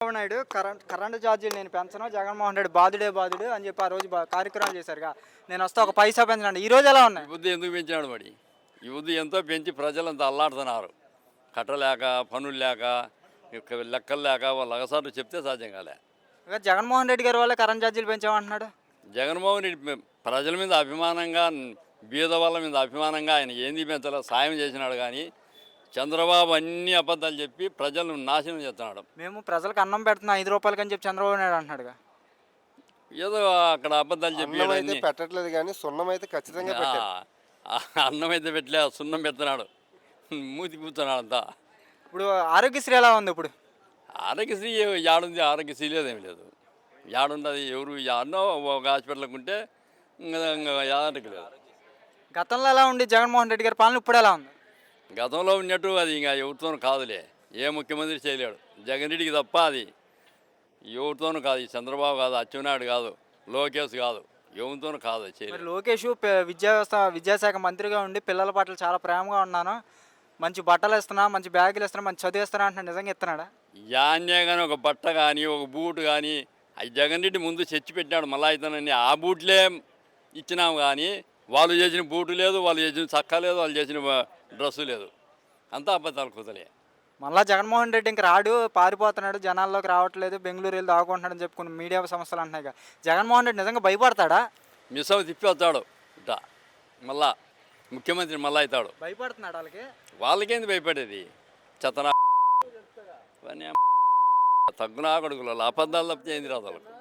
Chandrababu Naidu current ఛార్జీలు నేను పెంచను, జగన్మోహన్ రెడ్డి బాధుడే బాధుడు అని చెప్పి ఆ రోజు కార్యక్రమం చేశారుగా. నేను వస్తే ఒక పైసా పెంచనండి. ఈ రోజు ఎలా ఉన్నాయి? ఈ బుద్ధి ఎందుకు పెంచాడు మరి? ఈ బుద్ధి ఎంతో పెంచి ప్రజలంతా అల్లాడుతున్నారు. కట్టలేక, పనులు లేక, లెక్కలు లేక వాళ్ళు అగసార్లు చెప్తే సాధ్యం కాలే. జగన్మోహన్ రెడ్డి గారి వల్ల కరెంట్ ఛార్జీలు పెంచామంటున్నాడు. జగన్మోహన్ రెడ్డి ప్రజల మీద అభిమానంగా, బీద వాళ్ళ మీద అభిమానంగా ఆయన ఏంది పెంచాలో సాయం చేసినాడు. కానీ చంద్రబాబు అన్ని అబద్ధాలు చెప్పి ప్రజలను నాశనం చేస్తున్నాడు. మేము ప్రజలకు అన్నం పెడుతున్నాం 5 రూపాయలకి అని చెప్పి చంద్రబాబు నాయుడు అంటున్నాడుగా. ఏదో అక్కడ అబద్ధాలు చెప్పి పెట్టట్లేదు కానీ సున్నం అయితే ఖచ్చితంగా పెట్టాడు. అన్నం అయితే పెట్టలే, సున్నం పెడుతున్నాడు, మూతి కూర్చున్నాడు అంతా. ఇప్పుడు ఆరోగ్యశ్రీ ఎలా ఉంది? ఇప్పుడు ఆరోగ్యశ్రీ యాడుంది? ఆరోగ్యశ్రీ లేదేమి లేదు. యాడుండదు? ఎవరు యాడనో ఒక హాస్పిటల్కి ఉంటే యాదరికి లేదు. గతంలో ఎలా ఉంది జగన్మోహన్ రెడ్డి గారి పాలన, ఇప్పుడు ఎలా ఉంది? గతంలో ఉన్నట్టు అది ఇంకా ఎవరితోనూ కాదులే. ఏ ముఖ్యమంత్రి చేయలేడు. జగన్ రెడ్డికి తప్ప అది ఎవరితోనూ కాదు. ఈ చంద్రబాబు కాదు, అచ్చెన్నాయుడు కాదు, లోకేష్ కాదు, ఎవరితోనూ కాదు చేయలేదు. లోకేష్ విద్యాశాఖ మంత్రిగా ఉండి పిల్లల పట్ల చాలా ప్రేమగా ఉన్నాను, మంచి బట్టలు ఇస్తున్నా, మంచి బ్యాగులు ఇస్తున్నా, మంచి చదువు ఇస్తున్నా అంటున్నాడు. నిజంగా ఇస్తున్నాడా? యాన్నే కానీ ఒక బట్ట కానీ ఒక బూట్ కానీ అది జగన్ రెడ్డి ముందు చర్చి పెట్టినాడు. మళ్ళీ అయితేనని ఆ బూట్లే ఇచ్చినాము. కానీ వాళ్ళు చేసిన బూటు లేదు, వాళ్ళు చేసిన చక్క లేదు, వాళ్ళు చేసిన డ్రెస్సు లేదు. అంతా అబద్ధాలు కుదలే. మళ్ళీ జగన్మోహన్ రెడ్డి ఇంక రాడు, పారిపోతున్నాడు, జనాల్లోకి రావట్లేదు, బెంగళూరు వెళ్ళి దాక్కుంటున్నాడని చెప్పుకుని మీడియా సంస్థలు అంటున్నాయి. జగన్మోహన్ రెడ్డి నిజంగా భయపడతాడా? మిస్సవ్ తిప్పి వస్తాడు ఇట్లా, మళ్ళా ముఖ్యమంత్రి మళ్ళీ అవుతాడు. భయపడుతున్నాడు. వాళ్ళకేంది భయపడేది? చెత్తనా తగ్గునా కొడుకులు అబద్ధాలు తప్పితే ఏంది రాదు వాళ్ళకు.